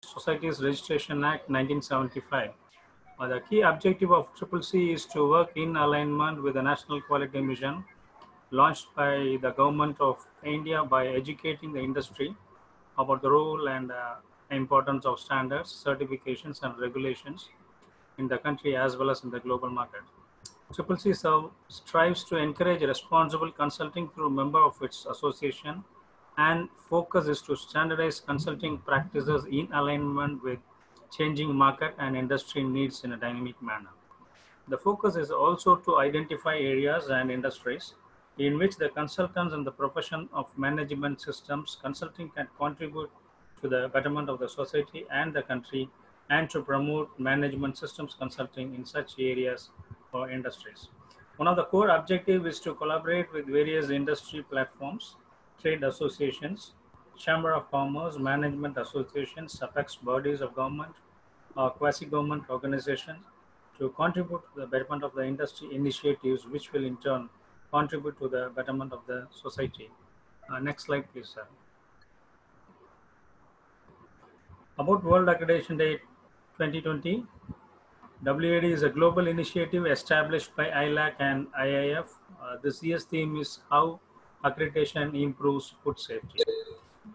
Societies Registration Act 1975. The key objective of CCC is to work in alignment with the National Quality Mission launched by the Government of India by educating the industry about the role and importance of standards, certifications, and regulations in the country as well as in the global market. CCC strives to encourage responsible consulting through member of its association, and focus is to standardize consulting practices in alignment with changing market and industry needs in a dynamic manner. The focus is also to identify areas and industries in which the consultants and the profession of management systems consulting can contribute to the betterment of the society and the country, and to promote management systems consulting in such areas or industries. One of the core objectives is to collaborate with various industry platforms, trade associations, chamber of commerce, management associations, apex bodies of government, or quasi-government organizations to contribute to the betterment of the industry initiatives, which will in turn contribute to the betterment of the society. Next slide, please, sir. About World Accreditation Day 2020, WAD is a global initiative established by ILAC and IIF. This year's theme is how accreditation improves food safety.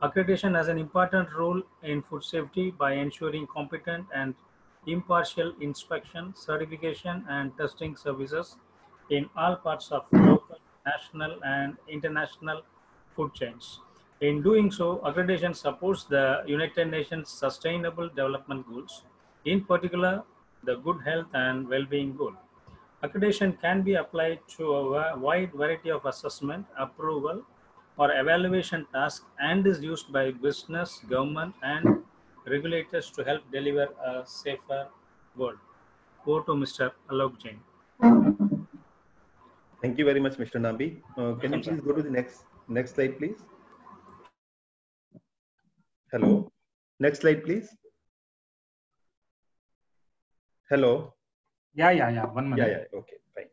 Accreditation has an important role in food safety by ensuring competent and impartial inspection, certification, and testing services in all parts of local, national, and international food chains. In doing so, accreditation supports the United Nations Sustainable Development Goals, in particular, the Good Health and Well-being Goal. Accreditation can be applied to a wide variety of assessment, approval, or evaluation tasks, and is used by business, government, and regulators to help deliver a safer world. Over to Mr. Alok Jain. Thank you very much, Mr. Nambi. Can you please go to the next slide, please? Hello. Next slide, please. Hello. Yeah. 1 minute. Yeah. Okay, fine.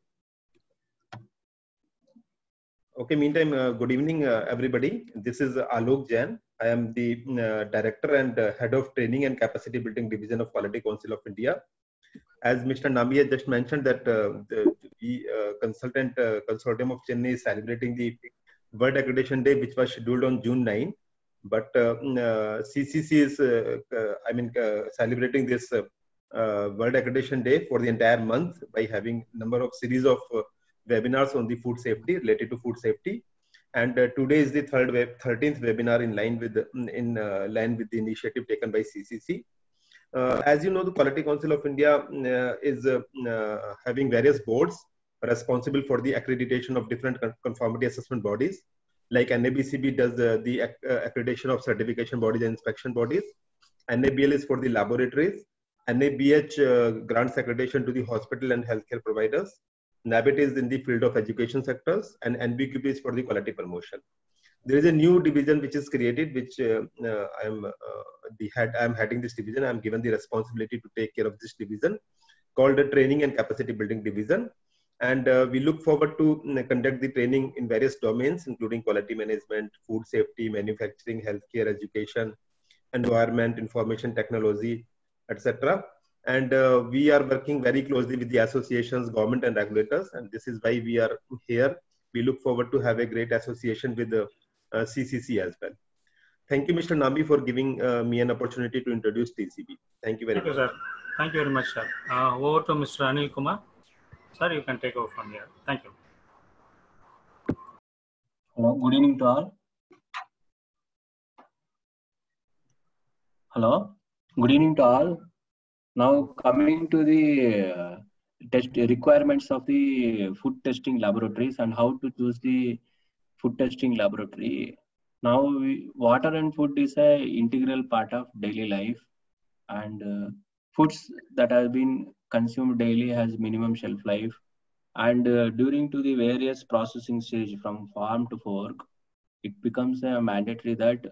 Okay, meantime, good evening, everybody. This is Alok Jain. I am the Director and Head of Training and Capacity Building Division of Quality Council of India. As Mr. Nambi has just mentioned that the Consortium of Chennai is celebrating the World Accreditation Day, which was scheduled on June 9. But CCC is, celebrating this World Accreditation Day for the entire month by having number of series of webinars on the food safety, related to food safety. And today is the 13th webinar in line with the initiative taken by CCC. As you know, the Quality Council of India is having various boards responsible for the accreditation of different conformity assessment bodies. Like NABCB does the accreditation of certification bodies and inspection bodies. NABL is for the laboratories. NABH grants accreditation to the hospital and healthcare providers. NABET is in the field of education sectors, and NBQP is for the quality promotion. There is a new division which is created, which I am heading this division. I am given the responsibility to take care of this division, called the Training and Capacity Building Division. And we look forward to conduct the training in various domains, including quality management, food safety, manufacturing, healthcare, education, environment, information technology, etc. And we are working very closely with the associations, government, and regulators. And this is why we are here. We look forward to have a great association with the CCC as well. Thank you, Mr. Nambi, for giving me an opportunity to introduce TCB. Thank you very much. Sir. Thank you very much, sir. Over to Mr. Anil Kumar. Sir, you can take over from here. Thank you. Hello, good evening to all. Hello, good evening to all. Now coming to the test requirements of the food testing laboratories and how to choose the food testing laboratory. Now, water and food is an integral part of daily life, and foods that have been consumed daily has minimum shelf life. And during to the various processing stage from farm to fork, it becomes mandatory that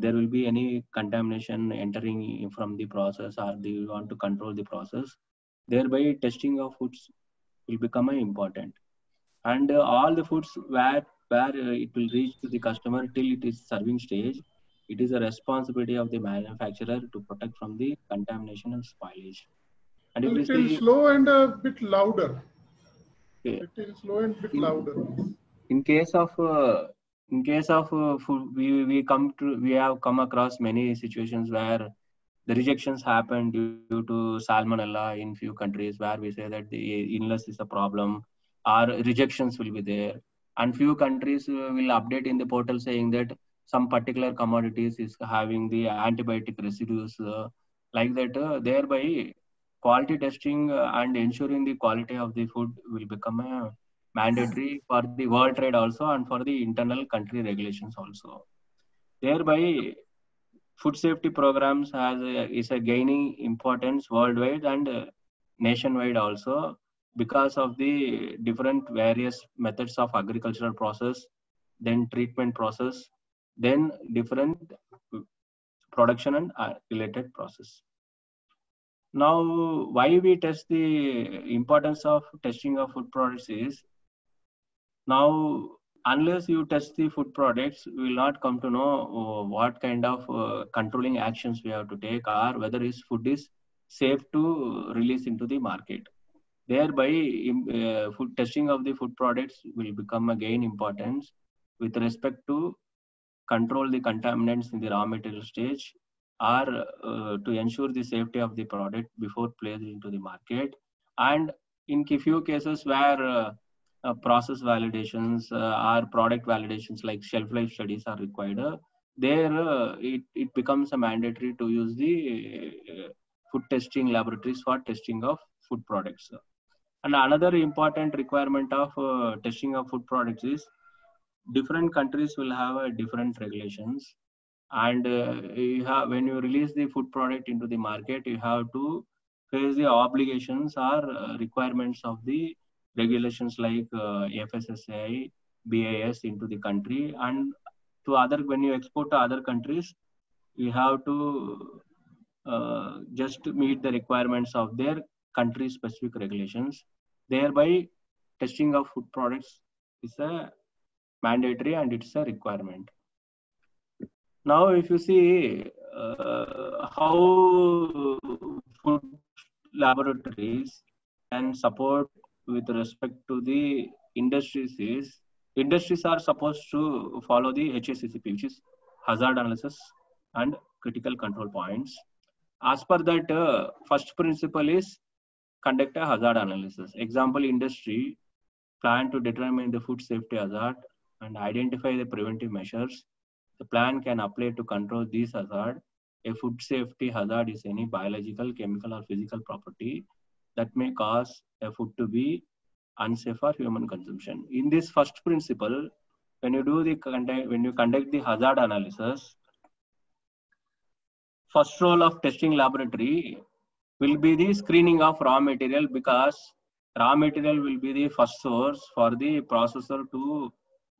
there will be any contamination entering from the process, or they want to control the process. Thereby, testing of foods will become important. And all the foods where it will reach to the customer till it is serving stage, It is a responsibility of the manufacturer to protect from the contamination and spoilage. And A if we little see, slow and a bit louder. okay, Little slow and bit louder. in case of food, we have come across many situations where the rejections happen due to salmonella in few countries, where we say that the illness is a problem, or rejections will be there, and few countries will update in the portal saying that some particular commodities is having the antibiotic residues, like that. Thereby, quality testing and ensuring the quality of the food will become a mandatory for the world trade also and for the internal country regulations also. Thereby, food safety programs is a gaining importance worldwide and nationwide also, because of the different various methods of agricultural process, then treatment process, then different production and related process. Now, why we test the importance of testing of food products is, now, unless you test the food products, we will not come to know what kind of controlling actions we have to take, or whether this food is safe to release into the market. Thereby, food testing of the food products will become again importance with respect to control the contaminants in the raw material stage, or to ensure the safety of the product before placed into the market. And in few cases where process validations or product validations like shelf life studies are required, it becomes a mandatory to use the food testing laboratories for testing of food products. And another important requirement of testing of food products is, different countries will have different regulations, and when you release the food product into the market, you have to face the obligations or requirements of the regulations like FSSAI, BIS into the country, and when you export to other countries, you have to just meet the requirements of their country specific regulations. Thereby, testing of food products is a mandatory and it's a requirement. Now, if you see how food laboratories can support with respect to the industries are supposed to follow the HACCP, which is hazard analysis and critical control points. As per that, first principle is conduct a hazard analysis. Example, industry plan to determine the food safety hazard and identify the preventive measures. The plan can apply to control these hazards. A food safety hazard is any biological, chemical, or physical property that may cause a food to be unsafe for human consumption. In this first principle, when you conduct the hazard analysis, first role of testing laboratory will be the screening of raw material, because raw material will be the first source for the processor to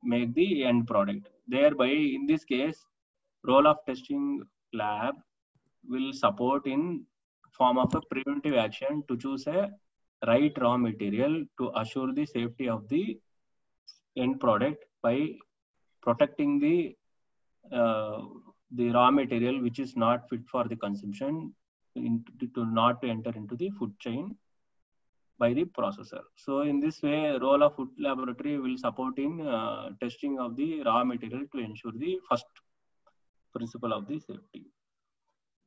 make the end product. Thereby, in this case, role of testing lab will support in form of a preventive action to choose a right raw material to assure the safety of the end product by protecting the raw material which is not fit for the consumption to not enter into the food chain by the processor. So in this way, role of food laboratory will support in testing of the raw material to ensure the first principle of the safety.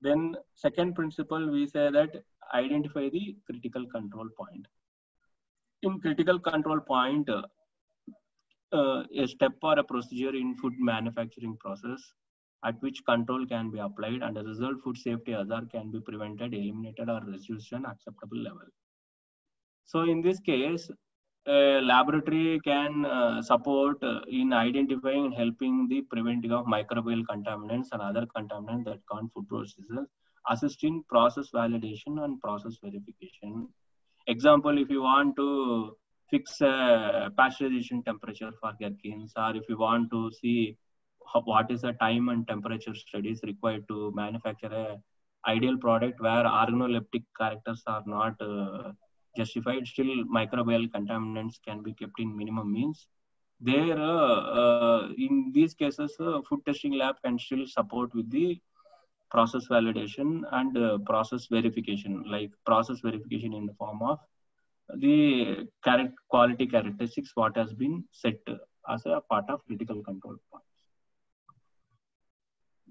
Then second principle, we say that identify the critical control point. In critical control point, a step or a procedure in food manufacturing process at which control can be applied, and as a result, food safety hazard can be prevented, eliminated, or reduced to an acceptable level. So in this case, a laboratory can support in identifying and helping the preventing of microbial contaminants and other contaminants that cause food processes, assist in process validation and process verification. Example, if you want to fix pasteurization temperature for gherkins, or if you want to see what is the time and temperature studies required to manufacture a ideal product where organoleptic characters are not justified, still microbial contaminants can be kept in minimum means. there in these cases, food testing lab can still support with the process validation and process verification, like process verification in the form of the quality characteristics what has been set as a part of critical control points.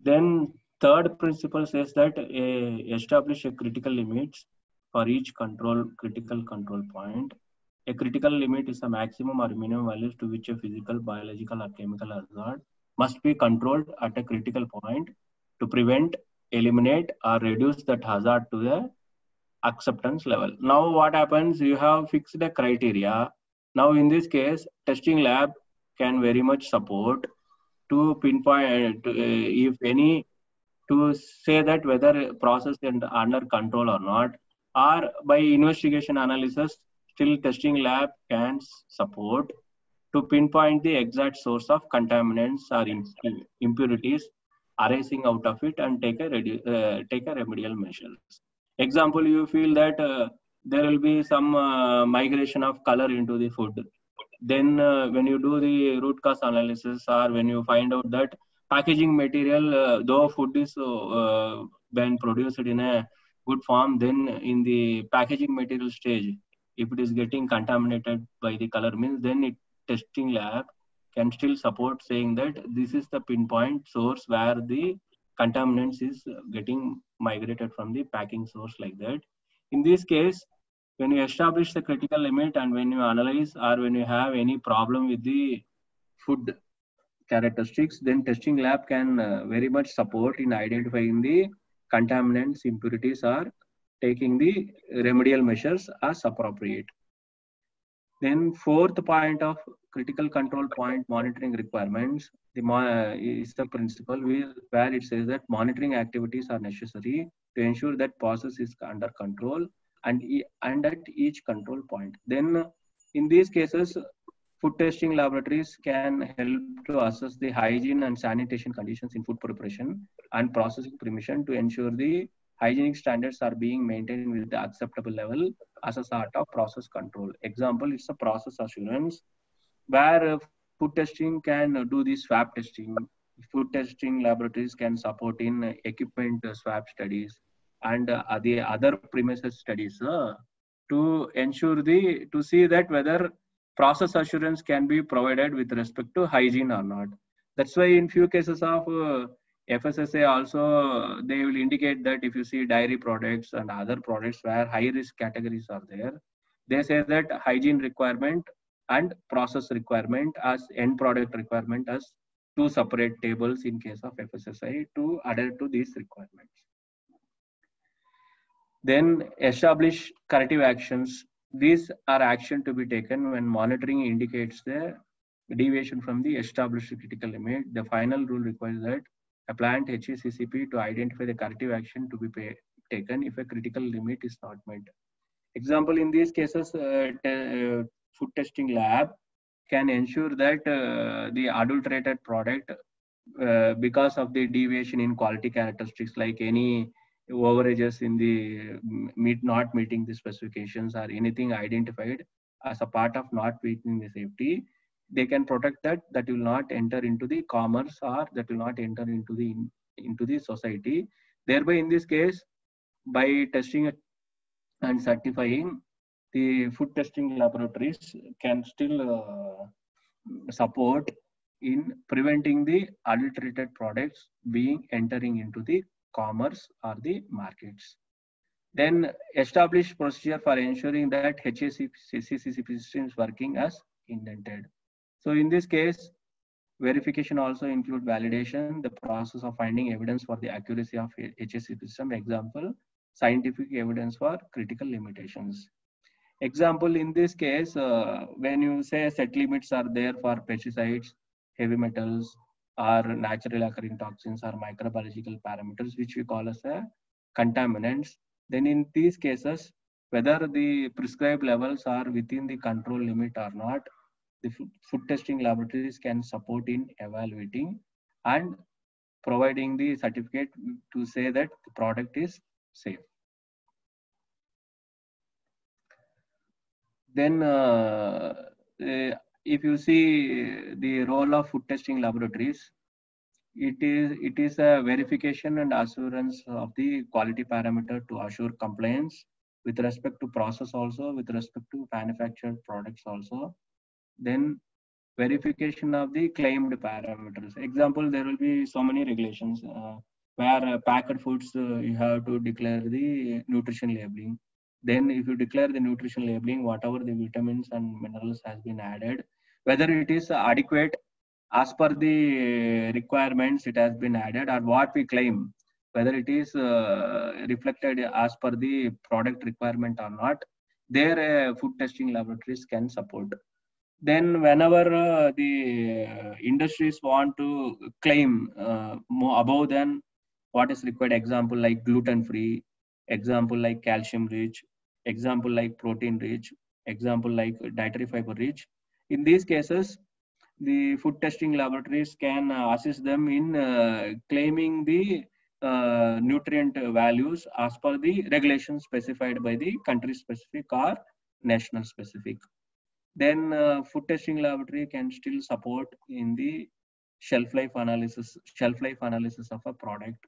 Then third principle says that establish a critical limits for each critical control point. A critical limit is a maximum or minimum values to which a physical, biological, or chemical hazard must be controlled at a critical point to prevent, eliminate, or reduce that hazard to the acceptance level. Now what happens, you have fixed a criteria. Now in this case, testing lab can very much support to pinpoint if any, to say that whether process is under control or not, or by investigation analysis, still testing lab can support to pinpoint the exact source of contaminants or impurities arising out of it and take a remedial measures. Example, you feel that there will be some migration of color into the food. Then when you do the root cause analysis, or when you find out that packaging material, though food is been produced in a good form, then in the packaging material stage, if it is getting contaminated by the color, means then testing lab can still support saying that this is the pinpoint source where the contaminants is getting migrated from the packing source, like that. In this case, when you establish the critical limit and when you analyze or when you have any problem with the food characteristics, then testing lab can very much support in identifying the contaminants, impurities, or taking the remedial measures as appropriate. Then fourth point of critical control point monitoring requirements is the principle where it says that monitoring activities are necessary to ensure that process is under control and at each control point. Then in these cases, food testing laboratories can help to assess the hygiene and sanitation conditions in food preparation and processing permission to ensure the hygienic standards are being maintained with the acceptable level as a sort of process control. Example, it's a process assurance where food testing can do the swab testing. Food testing laboratories can support in equipment swab studies and the other premises studies to ensure to see that whether process assurance can be provided with respect to hygiene or not. That's why in few cases of FSSA also, they will indicate that if you see dairy products and other products where high risk categories are there, they say that hygiene requirement and process requirement as end product requirement as two separate tables in case of FSSAI to adhere to these requirements. Then establish corrective actions. These are action to be taken when monitoring indicates the deviation from the established critical limit. The final rule requires that a plant HACCP to identify the corrective action to be taken if a critical limit is not met. Example, in these cases, food testing lab can ensure that the adulterated product, because of the deviation in quality characteristics, like any overages in the not meeting the specifications or anything identified as a part of not meeting the safety, they can protect that will not enter into the commerce or that will not enter into the society. Thereby, in this case, by testing and certifying, the food testing laboratories can still support in preventing the adulterated products being entering into the commerce or the markets. Then establish procedure for ensuring that HACCP system is working as intended. So in this case, verification also include validation, the process of finding evidence for the accuracy of HACCP system. Example, scientific evidence for critical limitations. Example, in this case, when you say set limits are there for pesticides, heavy metals, or naturally occurring toxins or microbiological parameters, which we call as contaminants, then in these cases, whether the prescribed levels are within the control limit or not, the food testing laboratories can support in evaluating and providing the certificate to say that the product is safe. Then if you see the role of food testing laboratories, it is a verification and assurance of the quality parameter to assure compliance with respect to process also, with respect to manufactured products also. Then verification of the claimed parameters. Example, there will be so many regulations where packed foods you have to declare the nutrition labeling. Then if you declare the nutrition labeling, whatever the vitamins and minerals has been added, whether it is adequate as per the requirements it has been added, or what we claim, whether it is reflected as per the product requirement or not, their food testing laboratories can support. Then whenever the industries want to claim more above than what is required, example like gluten free, example like calcium rich, example like protein rich, example like dietary fiber rich, in these cases the food testing laboratories can assist them in claiming the nutrient values as per the regulations specified by the country specific or national specific. Then food testing laboratory can still support in the shelf life analysis of a product.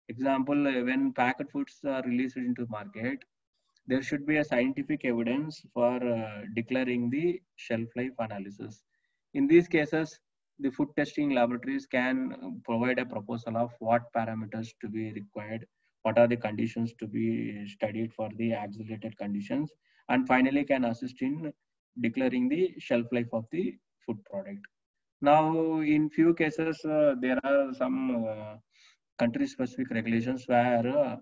Example, when packed foods are released into the market, there should be a scientific evidence for declaring the shelf life analysis. In these cases, the food testing laboratories can provide a proposal of what parameters to be required, what are the conditions to be studied for the accelerated conditions, and finally can assist in declaring the shelf life of the food product. Now, in few cases, there are some country-specific regulations where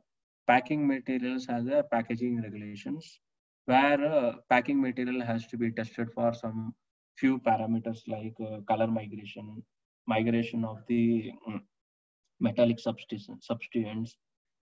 packing materials has a packaging regulations, where packing material has to be tested for some few parameters like color migration, migration of the metallic substituents,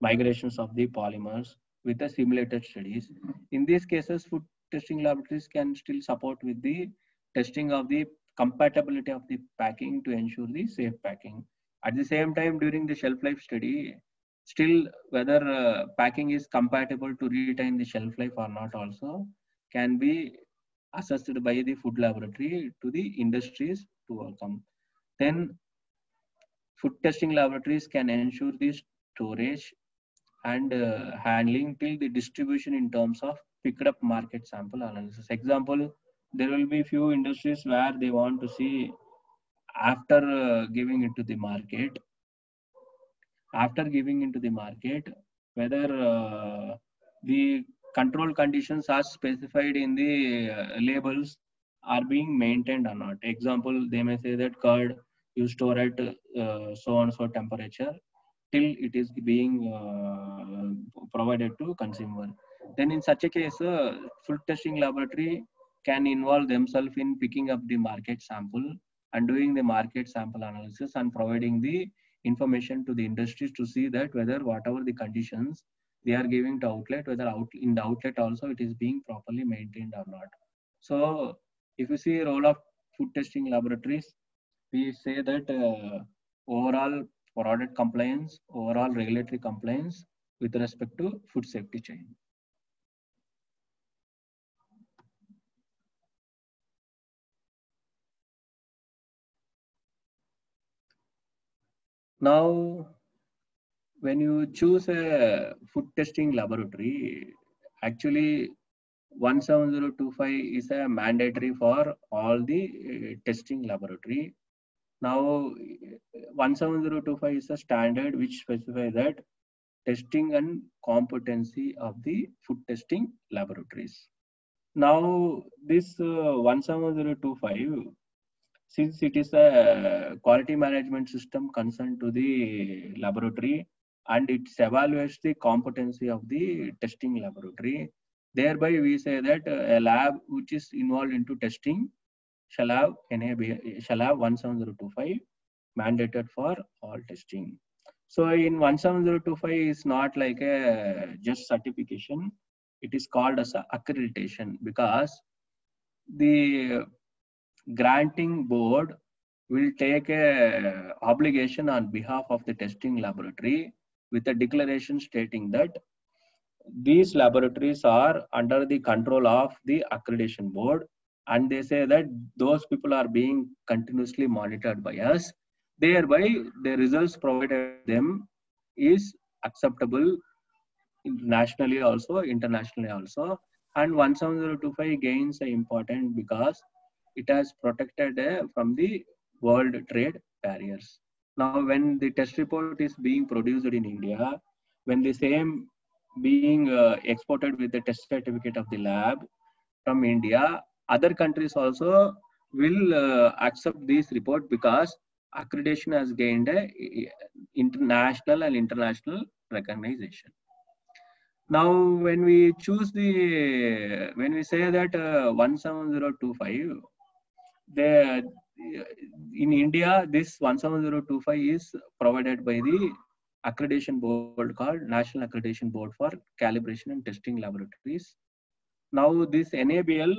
migrations of the polymers with the simulated studies. In these cases, food testing laboratories can still support with the testing of the compatibility of the packing to ensure the safe packing. At the same time, during the shelf life study, still whether packing is compatible to retain the shelf life or not also can be assessed by the food laboratory to the industries to welcome. Then food testing laboratories can ensure the storage and handling till the distribution in terms of picked up market sample analysis. Example, there will be few industries where they want to see after giving it to the market, whether the control conditions are specified in the labels are being maintained or not. Example, they may say that curd you store at so and so temperature till it is being provided to consumer. Then in such a case, food testing laboratory can involve themselves in picking up the market sample and doing the market sample analysis and providing the information to the industries to see that whether whatever the conditions they are giving to outlet, whether in the outlet also it is being properly maintained or not. So if you see role of food testing laboratories, we say that overall product compliance, overall regulatory compliance with respect to food safety chain. Now, when you choose a food testing laboratory, actually 17025 is a mandatory for all the testing laboratory. Now, 17025 is a standard which specifies that testing and competency of the food testing laboratories. Now, this 17025, since it is a quality management system concerned to the laboratory and it evaluates the competency of the testing laboratory, thereby we say that a lab which is involved into testing shall have 17025 mandated for all testing. So in 17025 is not like a just certification, it is called as a accreditation, because the granting board will take a obligation on behalf of the testing laboratory with a declaration stating that these laboratories are under the control of the accreditation board and they say that those people are being continuously monitored by us. Thereby, the results provided them is acceptable nationally also, internationally also. And 17025 gains are important because it has protected from the world trade barriers. Now, when the test report is being produced in India, when the same being exported with the test certificate of the lab from India, other countries also will accept this report because accreditation has gained international and international recognition. Now, when we choose when we say that 17025, in India, this 17025 is provided by the accreditation board called National Accreditation Board for Calibration and Testing Laboratories. Now, this NABL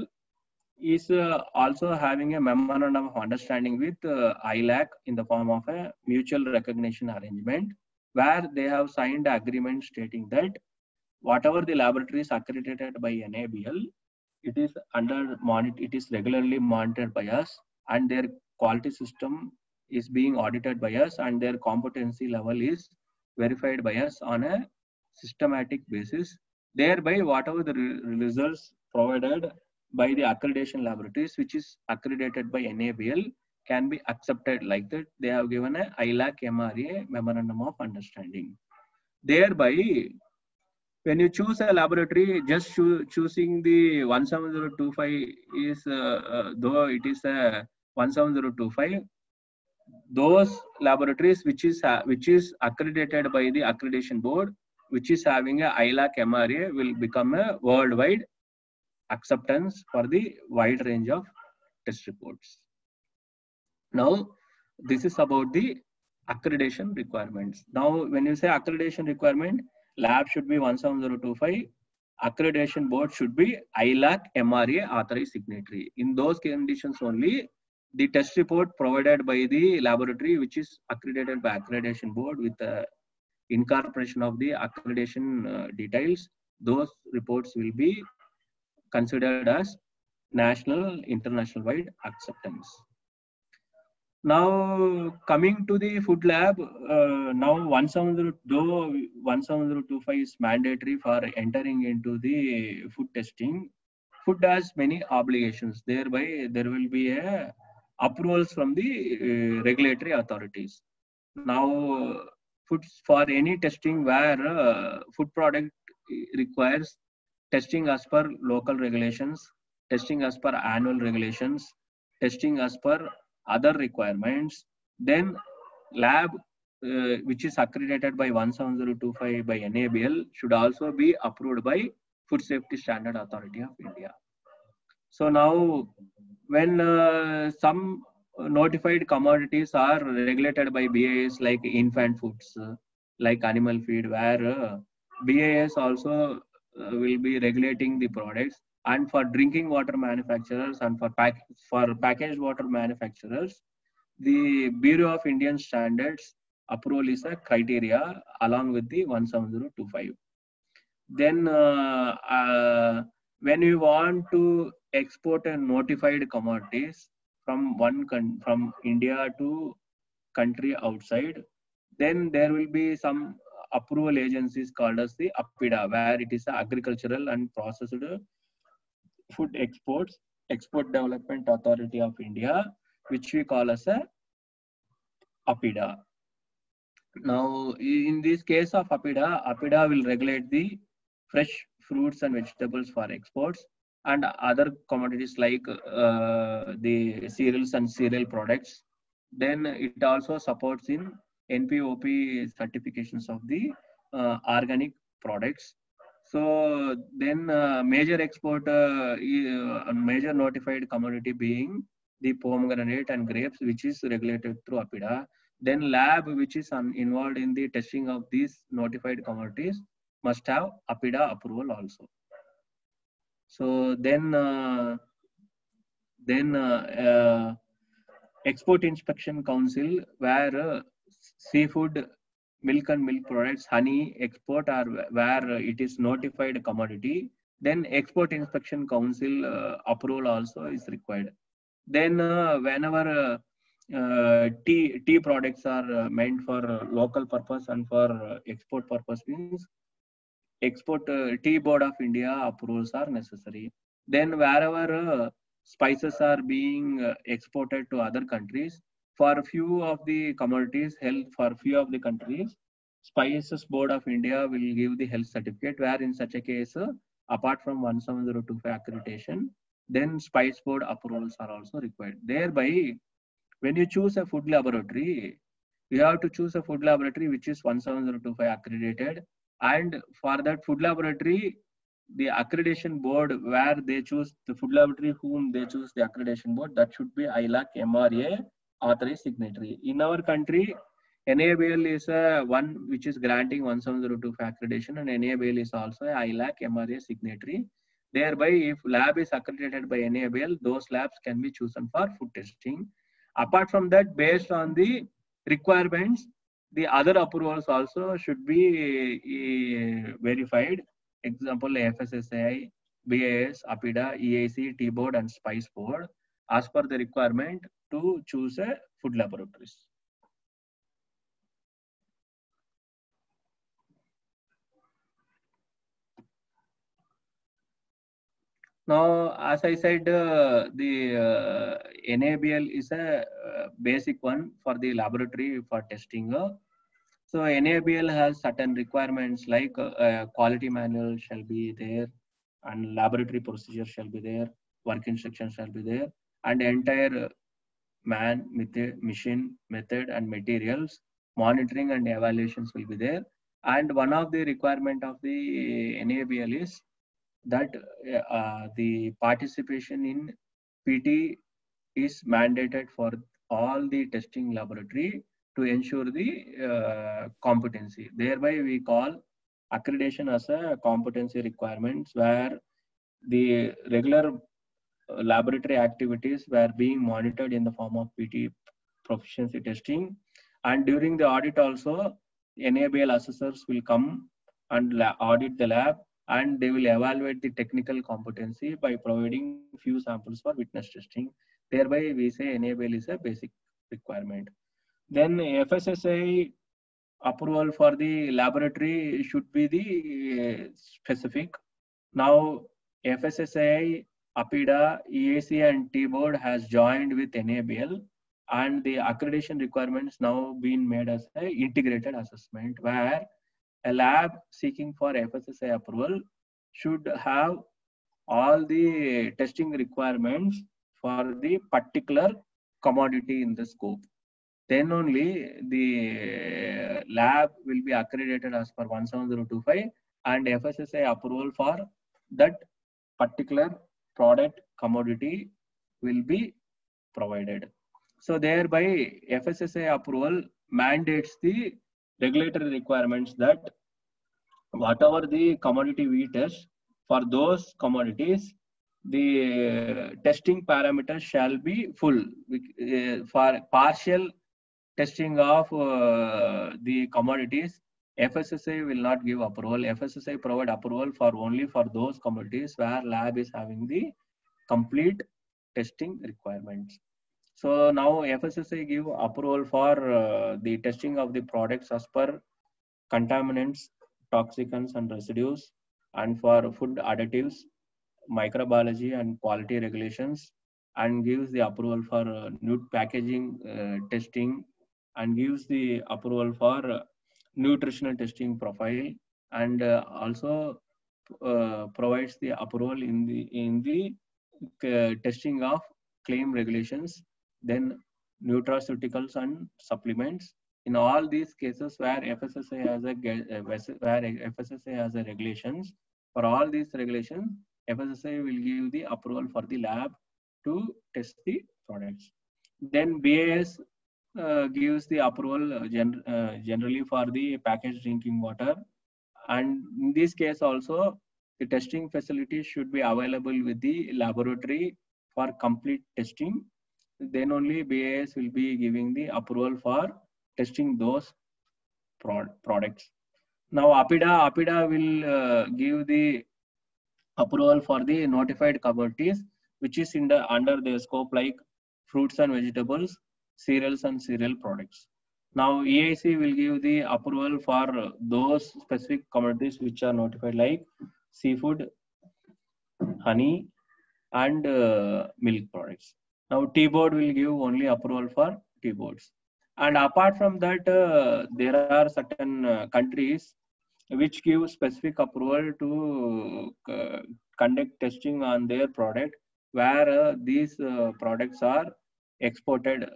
is also having a memorandum of understanding with ILAC in the form of a mutual recognition arrangement, where they have signed an agreement stating that whatever the laboratories accredited by NABL, it is regularly monitored by us, and their quality system is being audited by us, and their competency level is verified by us on a systematic basis. Thereby, whatever the results provided by the accreditation laboratories, which is accredited by NABL, can be accepted like that. They have given a ILAC MRA memorandum of understanding. Thereby, when you choose a laboratory, just choosing the 17025 is, though it is a 17025, those laboratories which is accredited by the accreditation board, which is having a ILAC MRA, will become a worldwide acceptance for the wide range of test reports. Now, this is about the accreditation requirements. Now, when you say accreditation requirement, lab should be 17025, accreditation board should be ILAC MRA authorized signatory. In those conditions only, the test report provided by the laboratory, which is accredited by accreditation board with the incorporation of the accreditation details, those reports will be considered as national, international wide acceptance. Now, coming to the food lab, now 17025 is mandatory for entering into the food testing. Food has many obligations. Thereby, there will be approvals from the regulatory authorities. Now, for any testing where food product requires testing as per local regulations, testing as per annual regulations, testing as per other requirements, then lab which is accredited by 17025 by NABL should also be approved by Food Safety Standard Authority of India. So now, when some notified commodities are regulated by BIS, like infant foods, like animal feed, where BIS also will be regulating the products, and for drinking water manufacturers and for packaged water manufacturers, the Bureau of Indian Standards approval is a criteria along with the 17025. Then when you want to export a notified commodities from from India to country outside, then there will be some approval agencies called as the APIDA, where it is the Agricultural and Processed Food Export Development Authority of India, which we call as a APIDA. Now, in this case of APIDA will regulate the fresh fruits and vegetables for exports and other commodities like the cereals and cereal products. Then it also supports in NPOP certifications of the organic products. So then major export, major notified commodity being the pomegranate and grapes, which is regulated through APIDA. Then lab, which is involved in the testing of these notified commodities, must have APIDA approval also. So then Export Inspection Council, where seafood, milk and milk products, honey export, are where it is notified commodity, Then Export Inspection Council approval also is required. Then whenever tea products are meant for local purpose and for export purpose, means export Tea Board of India approvals are necessary. Then wherever spices are being exported to other countries, for few of the commodities held for few of the countries, Spices Board of India will give the health certificate, where in such a case, apart from 17025 accreditation, then Spice Board approvals are also required. Thereby, when you choose a food laboratory, you have to choose a food laboratory which is 17025 accredited, and for that food laboratory, the accreditation board where they choose the food laboratory whom they choose the accreditation board, that should be ILAC MRA authorized signatory. In our country, NABL is one which is granting 17025 accreditation, and NABL is also a ILAC MRA signatory. Thereby, if lab is accredited by NABL, those labs can be chosen for food testing. Apart from that, based on the requirements, the other approvals also should be verified. Example, FSSAI, BAS, APIDA, EAC, Tea Board, and Spice Board, as per the requirement to choose a food laboratories. Now, as I said, the NABL is a basic one for the laboratory for testing. So NABL has certain requirements like quality manual shall be there, and laboratory procedure shall be there, work instructions shall be there, and entire man, machine, method, and materials, monitoring and evaluations will be there. And one of the requirement of the NABL is that the participation in PT is mandated for all the testing laboratory to ensure the competency. Thereby, we call accreditation as a competency requirements, where the regular laboratory activities were being monitored in the form of PT proficiency testing. And during the audit also, NABL assessors will come and audit the lab, and they will evaluate the technical competency by providing few samples for witness testing. Thereby, we say NABL is a basic requirement. Then FSSAI approval for the laboratory should be the specific. Now, FSSAI, APIDA, EAC, and Tea Board has joined with NABL, and the accreditation requirements now being made as an integrated assessment, where a lab seeking for FSSAI approval should have all the testing requirements for the particular commodity in the scope. Then only the lab will be accredited as per 17025, and FSSAI approval for that particular product commodity will be provided. So thereby, FSSAI approval mandates the regulatory requirements that whatever the commodity we test, for those commodities, the testing parameters shall be full. For partial testing of the commodities, FSSAI will not give approval. FSSAI provide approval for only for those commodities where lab is having the complete testing requirements. So now FSSAI give approval for the testing of the products as per contaminants, toxicants, and residues, and for food additives, microbiology, and quality regulations, and gives the approval for nude packaging testing, and gives the approval for nutritional testing profile, and also provides the approval in the testing of claim regulations, then nutraceuticals and supplements. In all these cases where FSSAI has a regulations, for all these regulations, FSSAI will give the approval for the lab to test the products. Then BAS gives the approval generally for the packaged drinking water, and in this case also, the testing facilities should be available with the laboratory for complete testing. Then only BAS will be giving the approval for testing those products. Now APIDA will give the approval for the notified commodities, which is in the under their scope like fruits and vegetables, cereals and cereal products. Now EIC will give the approval for those specific commodities which are notified like seafood, honey, and milk products. Now tea board will give only approval for tea boards. And apart from that, there are certain countries which give specific approval to conduct testing on their product, where these products are exported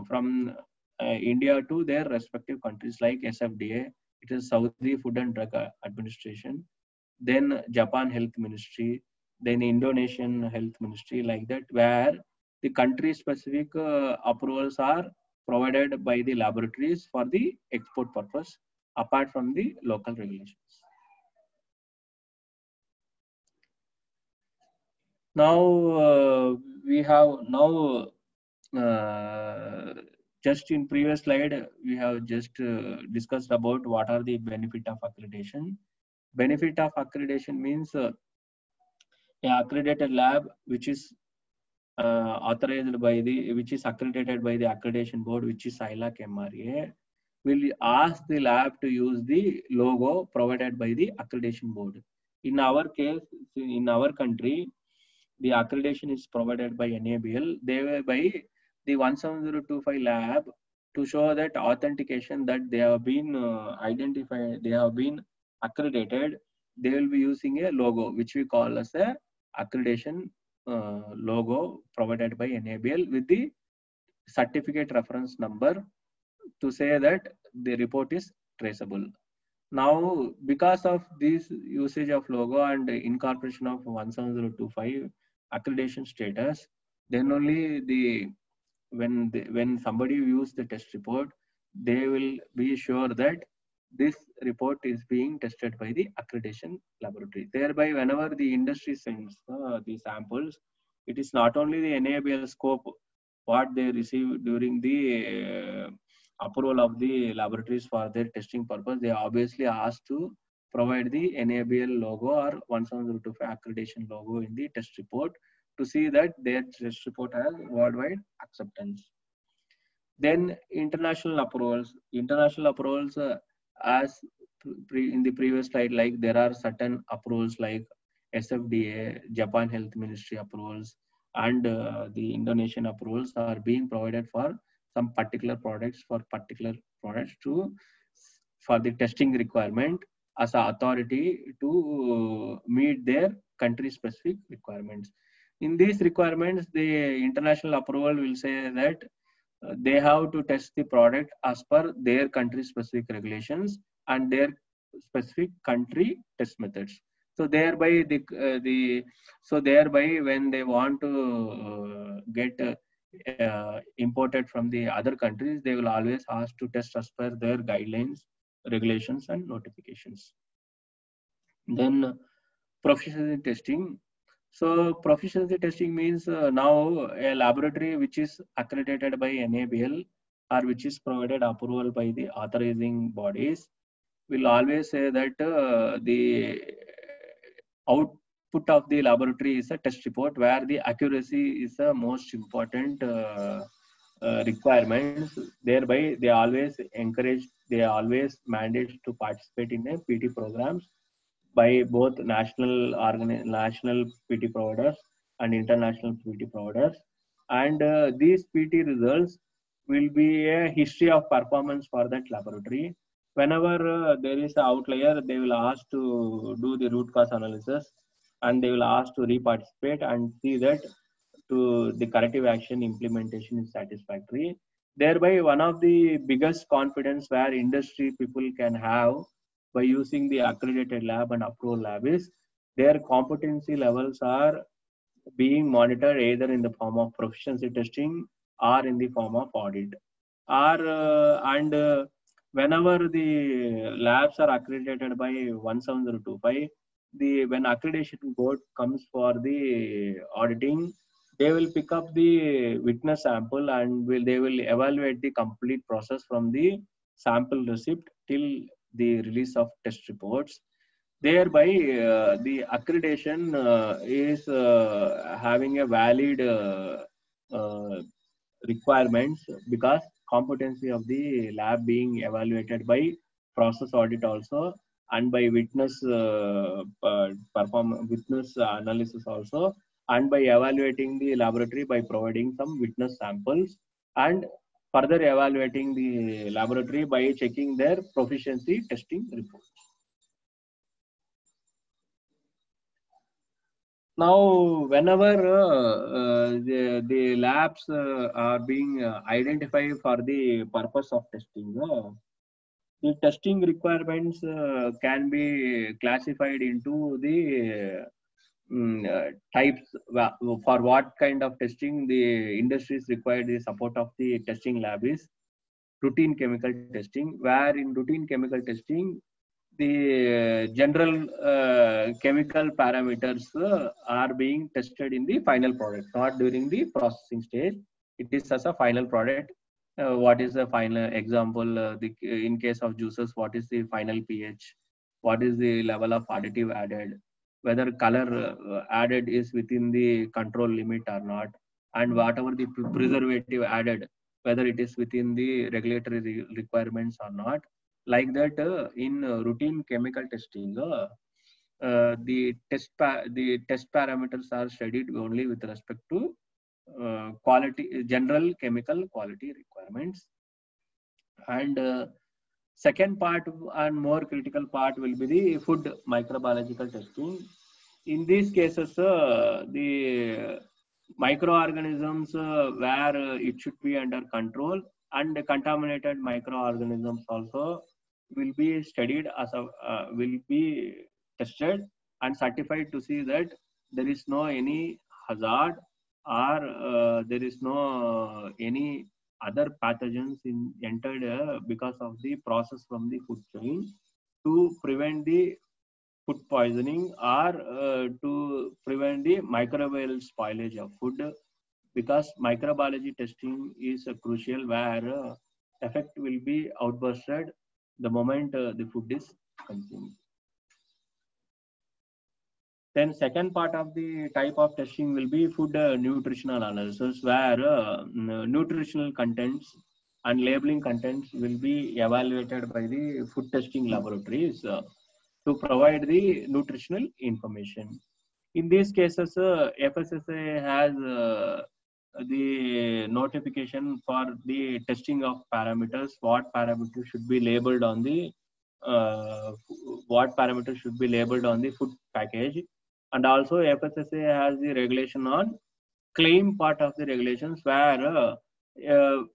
from India to their respective countries like SFDA, it is Saudi Food and Drug Administration, then Japan Health Ministry, then Indonesian Health Ministry, like that, where the country specific approvals are provided by the laboratories for the export purpose apart from the local regulations. Now we have just in previous slide we have just discussed about what are the benefit of accreditation. Benefit of accreditation means a accredited lab which is authorized by the, which is accredited by the accreditation board, which is ILAC MRA, will ask the lab to use the logo provided by the accreditation board. In our case, in our country, the accreditation is provided by NABL. They were by the 17025 lab to show that authentication that they have been identified, they have been accredited. They will be using a logo which we call as a accreditation logo provided by NABL with the certificate reference number to say that the report is traceable. Now, because of this usage of logo and incorporation of 17025 accreditation status, then only when somebody views the test report, they will be sure that this report is being tested by the accreditation laboratory. Thereby, whenever the industry sends the samples, it is not only the NABL scope what they receive during the approval of the laboratories for their testing purpose. They are obviously asked to provide the NABL logo or 17025 accreditation logo in the test report to see that their test report has worldwide acceptance. Then international approvals. International approvals, as in the previous slide, like there are certain approvals like SFDA, Japan Health Ministry approvals, and the Indonesian approvals are being provided for some particular products for the testing requirement as an authority to meet their country specific requirements. In these requirements, the international approval will say that they have to test the product as per their country specific regulations and their specific country test methods. So thereby when they want to get imported from the other countries, they will always ask to test as per their guidelines, regulations, and notifications. Then proficiency testing. So proficiency testing means now a laboratory which is accredited by NABL or which is provided approval by the authorizing bodies will always say that the output of the laboratory is a test report where the accuracy is the most important requirements. Thereby, they always encourage, they always mandate to participate in a PT programs by both national PT providers and international PT providers. And these PT results will be a history of performance for that laboratory. Whenever there is an outlier, they will ask to do the root cause analysis and they will ask to re-participate and see that to the corrective action implementation is satisfactory. Thereby, one of the biggest confidence where industry people can have by using the accredited lab and approval lab is their competency levels are being monitored either in the form of proficiency testing or in the form of audit. Whenever the labs are accredited by 17025, when accreditation board comes for the auditing, they will pick up the witness sample and they will evaluate the complete process from the sample receipt till the release of test reports. Thereby, the accreditation is having a valid requirements, because competency of the lab being evaluated by process audit also, and by witness witness analysis also, and by evaluating the laboratory by providing some witness samples, and further evaluating the laboratory by checking their proficiency testing reports. Now, whenever the labs are being identified for the purpose of testing, the testing requirements can be classified into the types. For what kind of testing the industries require the support of the testing lab is routine chemical testing, where in routine chemical testing, the general chemical parameters are being tested in the final product, not during the processing stage. It is as a final product. What is the final example? In case of juices, what is the final pH? What is the level of additive added? Whether color added is within the control limit or not, and whatever the preservative added, whether it is within the regulatory requirements or not. Like that, in routine chemical testing, the test parameters are studied only with respect to general chemical quality requirements. And second part and more critical part will be the food microbiological testing. In these cases, the microorganisms where it should be under control, and contaminated microorganisms also will be studied as will be tested and certified to see that there is no any hazard, or there is no any other pathogens entered because of the process from the food chain, to prevent the food poisoning, or to prevent the microbial spoilage of food, because microbiology testing is crucial, where effect will be outbursted the moment the food is consumed. Then second part of the type of testing will be food nutritional analysis, where nutritional contents and labeling contents will be evaluated by the food testing laboratories to provide the nutritional information. In these cases, FSSAI has the notification for the testing of parameters, what parameters should be labeled on the food package. And also FSSAI has the regulation on claim part of the regulations, where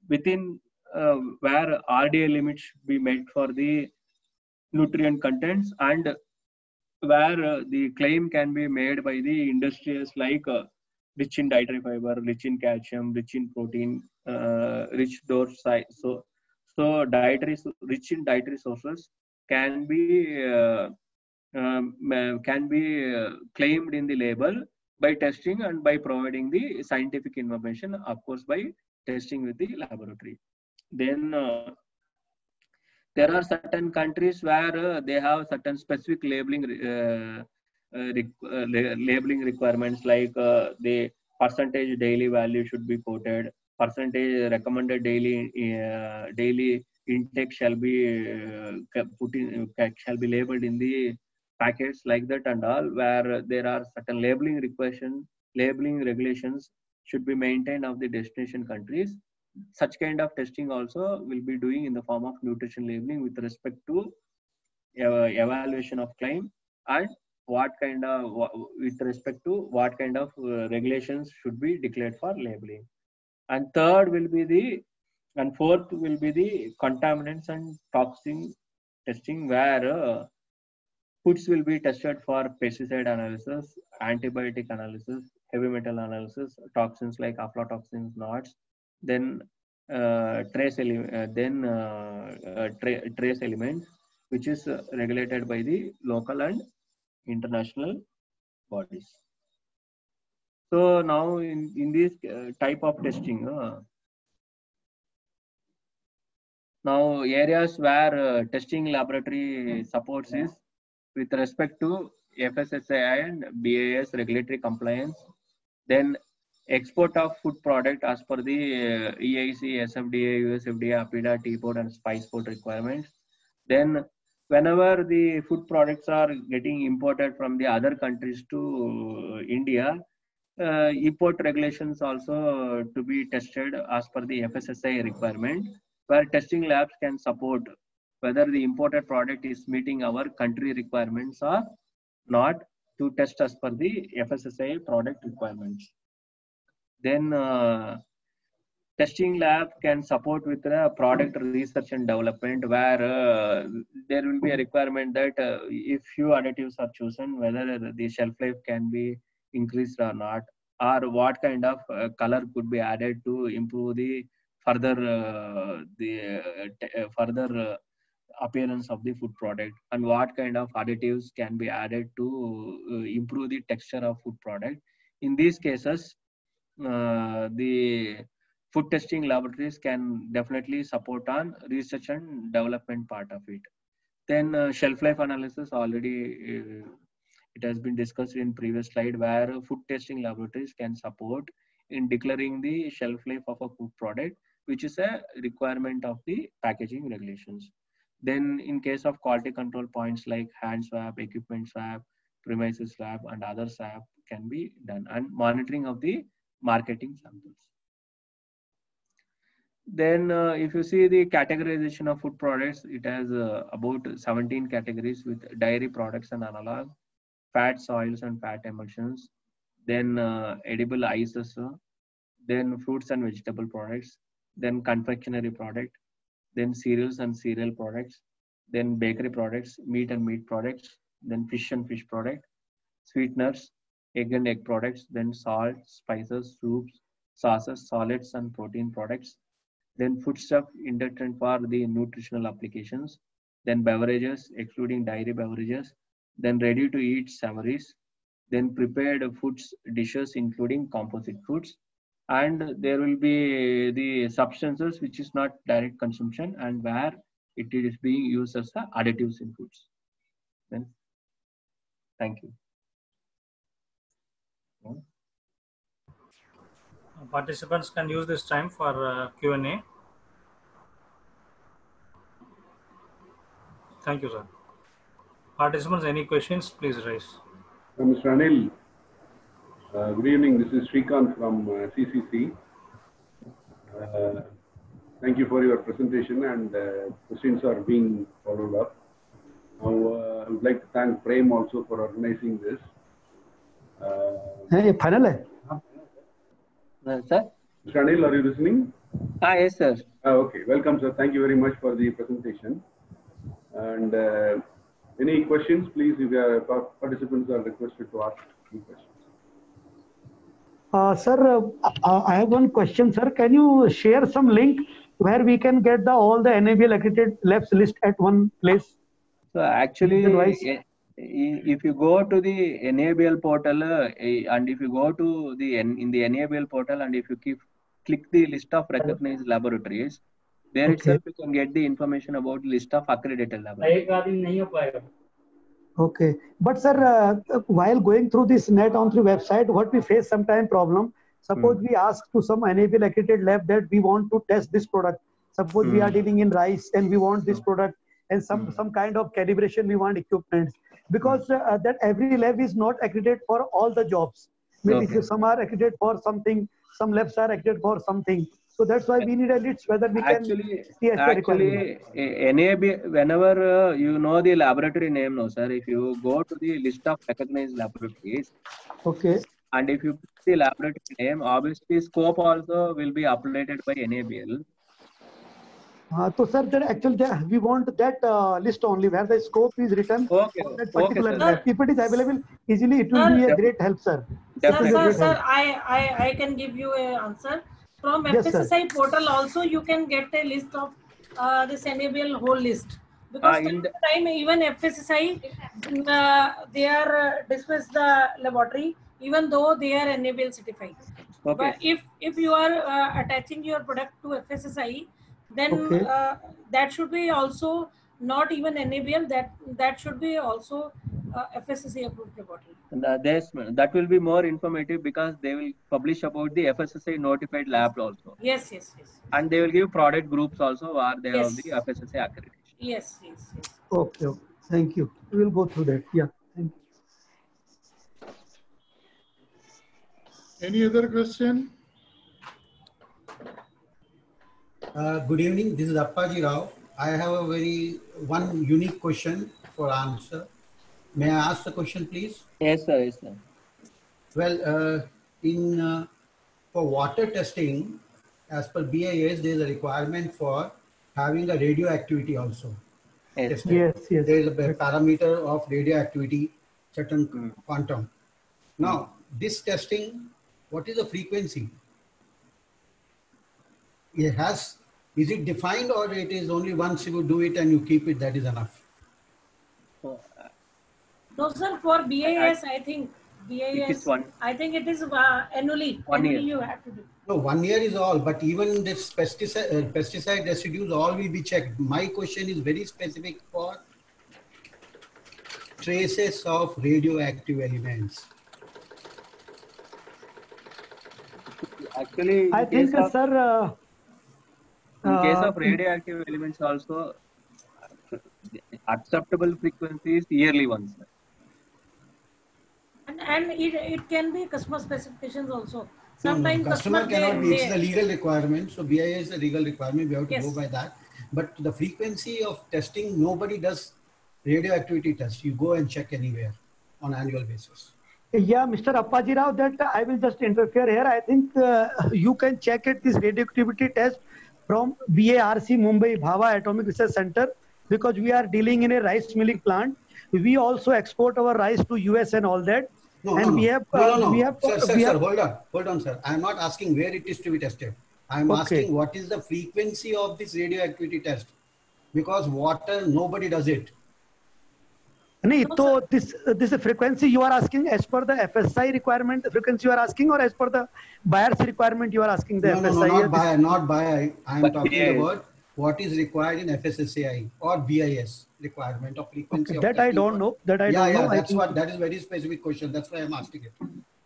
within where RDA limits should be met for the nutrient contents, and where the claim can be made by the industries like rich in dietary fiber, rich in calcium, rich in protein, rich dose size. So rich in dietary sources can be claimed in the label by testing and by providing the scientific information, of course, by testing with the laboratory. Then there are certain countries where they have certain specific labeling requirements, like the percentage daily value should be quoted, percentage recommended daily intake shall be shall be labeled in the packets, like that, and all, where there are certain labeling regulations should be maintained of the destination countries. Such kind of testing also will be doing in the form of nutrition labeling with respect to evaluation of claim, and what kind of with respect to what kind of regulations should be declared for labeling. And fourth will be the contaminants and toxin testing, where foods will be tested for pesticide analysis, antibiotic analysis, heavy metal analysis, toxins like aflatoxins, NODs, then trace elements, which is regulated by the local and international bodies. So now in this type of testing, now areas where testing laboratory supports is with respect to FSSAI and BIS regulatory compliance. Then export of food product as per the EIC, SFDA, USFDA, APIDA, TPOT and Spice Port requirements. Then whenever the food products are getting imported from the other countries to India, import regulations also to be tested as per the FSSAI requirement, where testing labs can support whether the imported product is meeting our country requirements or not, to test as per the FSSAI product requirements. Then testing lab can support with product research and development, where there will be a requirement that if few additives are chosen, whether the shelf life can be increased or not, or what kind of color could be added to improve the further appearance of the food product, and what kind of additives can be added to improve the texture of food product. In these cases, the food testing laboratories can definitely support on research and development part of it. Then shelf life analysis, already it has been discussed in previous slide, where food testing laboratories can support in declaring the shelf life of a food product, which is a requirement of the packaging regulations. Then in case of quality control points like hand swab, equipment swab, premises swab and other swab can be done, and monitoring of the marketing samples. Then if you see the categorization of food products, it has about 17 categories with dairy products and analog, fats, oils and fat emulsions, then edible ices, then fruits and vegetable products, then confectionery product, then cereals and cereal products, then bakery products, meat and meat products, then fish and fish product, sweeteners, egg and egg products, then salt, spices, soups, sauces, solids and protein products, then foodstuff intended for the nutritional applications, then beverages excluding dairy beverages, then ready to eat savories, then prepared foods dishes including composite foods, and there will be the substances which is not direct consumption and where it is being used as additives in foods. Then, thank you. Participants can use this time for Q&A. Thank you, sir. Participants, any questions, please raise. Mr. Anil, good evening. This is Srikanth from CCC. Thank you for your presentation, and questions are being followed up. Now, I would like to thank Prem also for organizing this. Hey, final. Sir? Mr. Anil, are you listening? Yes, sir. Okay, welcome, sir. Thank you very much for the presentation. And any questions, please? If participants are requested to ask any questions. Sir, I have one question, sir. Can you share some link where we can get all the NABL accredited labs list at one place? So actually, if you go to the NABL portal and if you go to the in the NABL portal and if you click the list of recognized laboratories, there itself you can get the information about list of accredited laboratories. Okay, but sir, while going through this NetOn3 website, what we face sometime problem. Suppose we ask to some NABL accredited lab that we want to test this product. Suppose we are dealing in rice and we want this product and some kind of calibration, we want equipment. Because that every lab is not accredited for all the jobs. Maybe some are accredited for something, some labs are accredited for something. So that's why we need a list whether we can see as actually NAB, whenever you know the laboratory name, no sir, if you go to the list of recognized laboratories, okay, and if you put the laboratory name, obviously scope also will be updated by NABL. So sir, actually we want that list only where the scope is written for that particular lab. If it is available easily, it will be a great help, sir. Sir, I can give you an answer. From FSSAI portal also you can get a list of this NABL whole list. Because time even FSSAI they are dismiss the laboratory even though they are NABL certified. But if you are attaching your product to FSSAI, then that should be also not even NABL, that should be also FSSAI approved laboratory. That will be more informative because they will publish about the FSSAI notified lab also. Yes. And they will give product groups also where they Yes. have the FSSAI accreditation. Yes. Okay. Thank you. We will go through that. Yeah. Thank you. Any other question? Good evening. This is Appaji Rao. I have a one unique question for answer. May I ask the question, please? Yes, sir. Well, for water testing, as per BIS, there is a requirement for having a radioactivity also. Yes. There is a parameter of radioactivity, certain quantum. Now, this testing, what is the frequency? Is it defined, or it is only once you do it and you keep it, that is enough? No, sir, for BIS, I think BIS, I think it is annually. Annually you have to do. No, 1 year is all, but even this pesticide residues, all will be checked. My question is very specific for traces of radioactive elements. Actually, I think, sir, in case of radioactive elements also, acceptable frequency is yearly once. And it can be customer specifications also. Sometimes no, customer cannot be. It's the legal requirement. So BIS is a legal requirement. We have to go by that. But the frequency of testing, nobody does radioactivity tests. You go and check anywhere on annual basis. Yeah, Mr. Appaji Rao, that I will just interfere here. I think you can check it, this radioactivity test from BARC Mumbai Bhava Atomic Research Center, because we are dealing in a rice milling plant. We also export our rice to US and all that. No. Sir, hold on, sir. I am not asking where it is to be tested. I am asking what is the frequency of this radioactivity test, because water, nobody does it. So this frequency you are asking as per the FSI requirement, the frequency you are asking, or as per the buyer's requirement you are asking the FSI? No, not buyer. I am talking about what is required in FSSAI or BIS requirement of frequency. That I don't know. That I don't know. That is very specific question. That's why I'm asking it.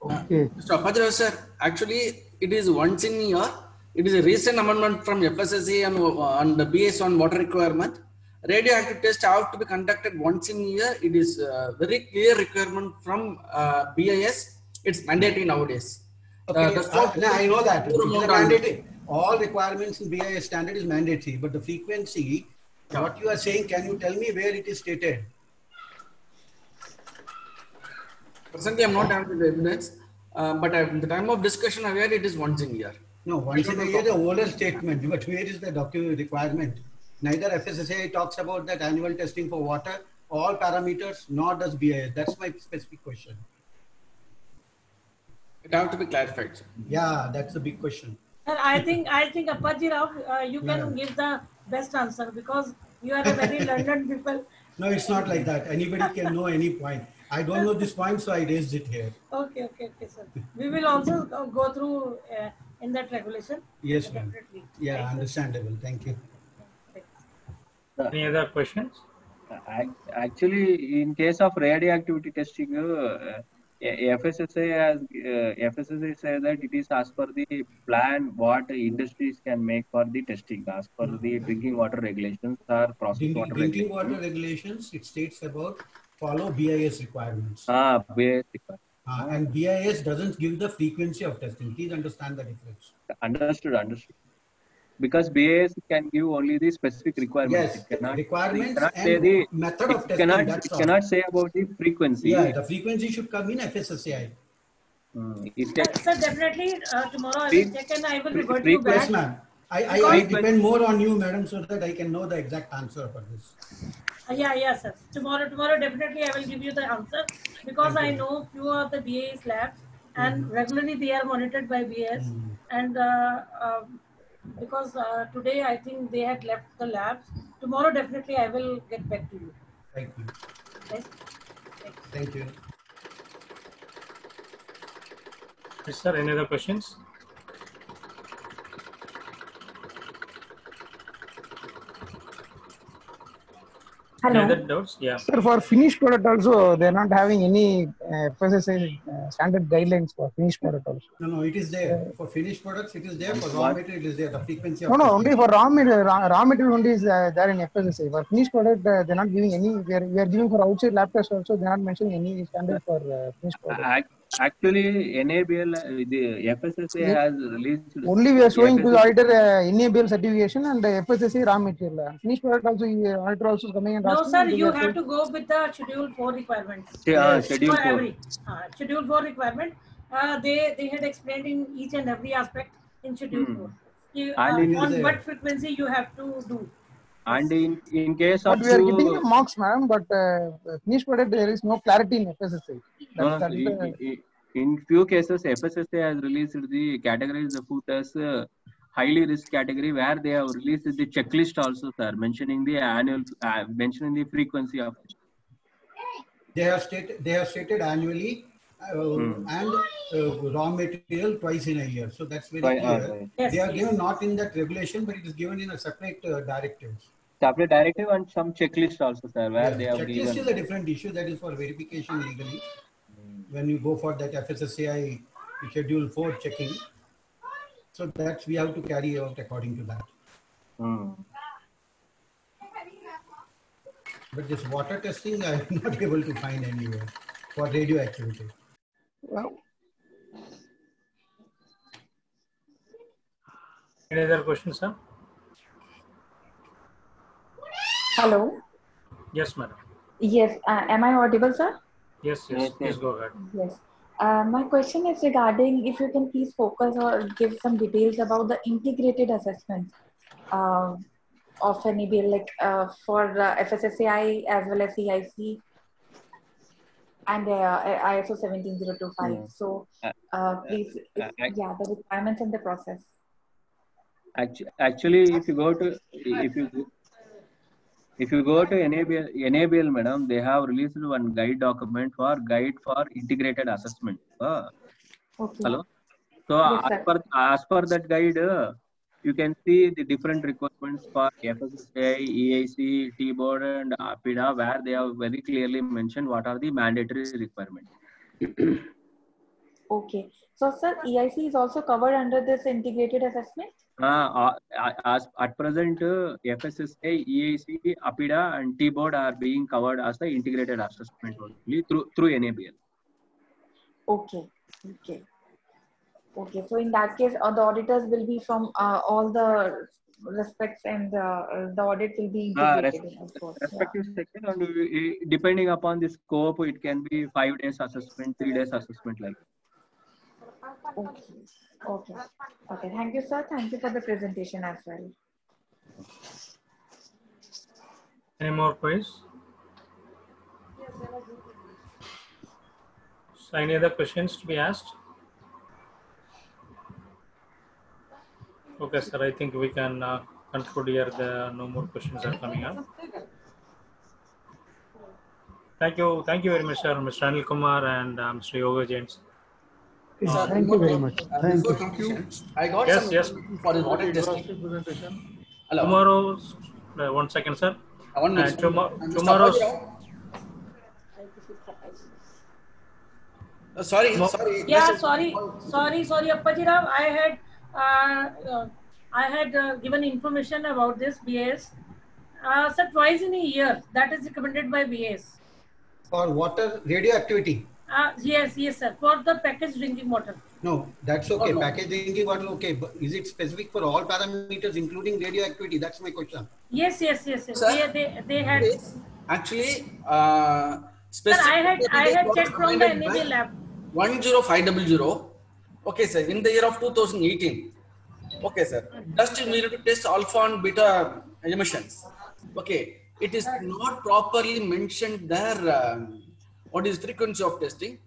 Okay. Mr. Appaji Rao, sir, actually it is once in a year. It is a recent amendment from FSSAI and the BIS on water requirement. Radioactive tests have to be conducted once in a year. It is a very clear requirement from BIS. It's mandatory nowadays. Okay. I know that. It's mandatory. All requirements in BIS standard is mandatory, but the frequency, what you are saying, can you tell me where it is stated? Presently, I'm not having the evidence, but at the time of discussion, I heard it is once in a year. No, once in a year, the older statement, but where is the document requirement? Neither FSSAI talks about that annual testing for water, all parameters, nor does BIS. That's my specific question. It has to be clarified, sir. Yeah, that's a big question. Sir, I think Appaji Rao, you can give the best answer, because you are a very learned people. No, it's not like that. Anybody can know any point. I don't know this point, so I raised it here. Okay, sir. We will also go through in that regulation. Yes, ma'am. Yeah, understandable. Thank you. Any other questions? Actually, in case of radioactivity testing, FSSAI says that it is as per the plan what industries can make for the testing, as per the drinking water regulations or process water regulations. Drinking water regulations, it states about follow BIS requirements. BIS requirements. And BIS doesn't give the frequency of testing. Please understand the difference. Understood. Because BIS can give only the specific requirements. Yes, it cannot, requirements cannot and say the method of testing. It cannot say about the frequency. Yeah, the frequency should come in FSSAI. Sir, definitely tomorrow I will check and I will revert you back. Yes, ma'am. I depend more on you, madam, so that I can know the exact answer for this. Yeah, sir. Tomorrow definitely I will give you the answer, because I know few of the BIS labs and regularly they are monitored by BIS and because today I think they had left the labs. Tomorrow definitely I will get back to you. Thank you. Yes. Thank you. Yes, sir. Any other questions? Hello. Any other doubts? Yeah. Sir, for finished product also, they're not having any FSSAI standard guidelines for finished product also. No, it is there. For finished products, it is there. For raw material, it is there. The frequency of No, testing. only for raw material. Raw material only is there in FSSAI. For finished product, they're not giving any. We are giving for outside lab tests also. They're not mentioning any standard for finished product. Actually, NABL, the FSSAI has released. Only we are showing to the auditor NABL certification and FSSAI raw material. Finished product also, auditor also is coming and asking. No, sir, you have to go with the Schedule 4 requirements. Schedule 4. Schedule 4 requirement. They had explained in each and every aspect in Schedule 4. On what frequency you have to do. And in case of we are getting the marks, ma'am, but finished product there is no clarity in FSSAI. In few cases, FSSAI has released the categories the food as highly risk category, where they have released the checklist also, sir, mentioning the annual, mentioning the frequency of it. They have stated annually and raw material twice in a year. So that's very clear. Yes, they are given not in that regulation, but it is given in a separate directive. Separate directive and some checklist also, sir, where they have checklist is a different issue. That is for verification legally. When you go for that FSSAI Schedule 4 checking, so that we have to carry out according to that. But this water testing, I am not able to find anywhere for radioactivity. Wow. Any other questions, sir? Hello. Yes, madam. Yes. Am I audible, sir? Yes. Please go ahead. Yes. My question is regarding if you can please focus or give some details about the integrated assessment of NABL, like for FSSAI as well as CIC and ISO 17025. So please, the requirements and the process. Actually, if you go to NABL, madam, they have released one guide document for integrated assessment. Okay. Hello. So yes, as per that guide, you can see the different requirements for FSSAI, EIC, T-Board, and APIDA, where they have very clearly mentioned what are the mandatory requirements. Okay. So, sir, EIC is also covered under this integrated assessment? As at present, FSSAI, EIC, APIDA, and T-Board are being covered as the integrated assessment only through NABL. Okay. So in that case, the auditors will be from all the respects, and the audit will be integrated. Respective section, and depending upon the scope, it can be 5 days assessment, 3 days assessment, like. Okay. Thank you, sir. Thank you for the presentation as well. Any more questions? So any other questions to be asked? Okay, sir. I think we can conclude here. No more questions are coming up. Thank you very much, sir, Mr. Anil Kumar and Mr. Yoga James. Thank you very much. Thank you. I got some for the water testing. Hello. Tomorrow, 1 second, sir. Tomorrow. Sorry. Yeah, sorry, Appaji Rao. I had given information about this BAS. Sir, twice in a year. That is recommended by BAS. For water radioactivity. Yes, sir. For the packaged drinking water. No, that's okay. Packaged drinking water, okay. But is it specific for all parameters, including radioactivity? That's my question. Yes. Sir, they had. Actually, sir, I had checked from the NABL lab. 10500. Okay, sir. In the year of 2018. Okay, sir. Just you need to test alpha and beta emissions. Okay. It is not properly mentioned there. What is frequency of testing?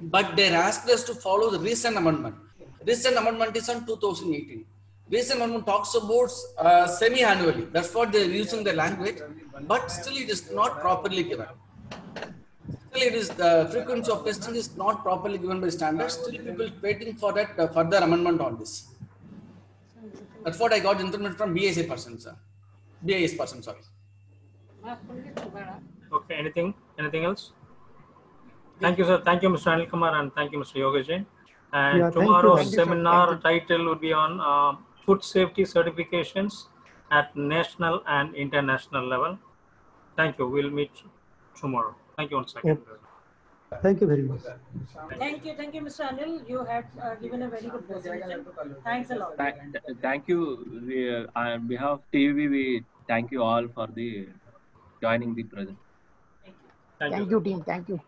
But they asked us to follow the recent amendment. Recent amendment is on 2018. Recent amendment talks about semi-annually. That's what they're using the language. But still, it is not properly given. Still, it is the frequency of testing is not properly given by standards. Still, people waiting for that further amendment on this. That's what I got information from BAS person, sorry. Okay, anything else? Thank you, sir. Thank you, Mr. Anil Kumar, and thank you, Mr. Yogesh Jain. And Yeah, tomorrow's thank you. seminar title would be on food safety certifications at national and international level. Thank you. We'll meet tomorrow. Thank you once again. Okay. Thank you very much. Thank you, Mr. Anil. You had given a very good presentation. Thanks a lot. Thank you. On behalf of TVB, we thank you all for the joining the present. Thank you, team. Thank you.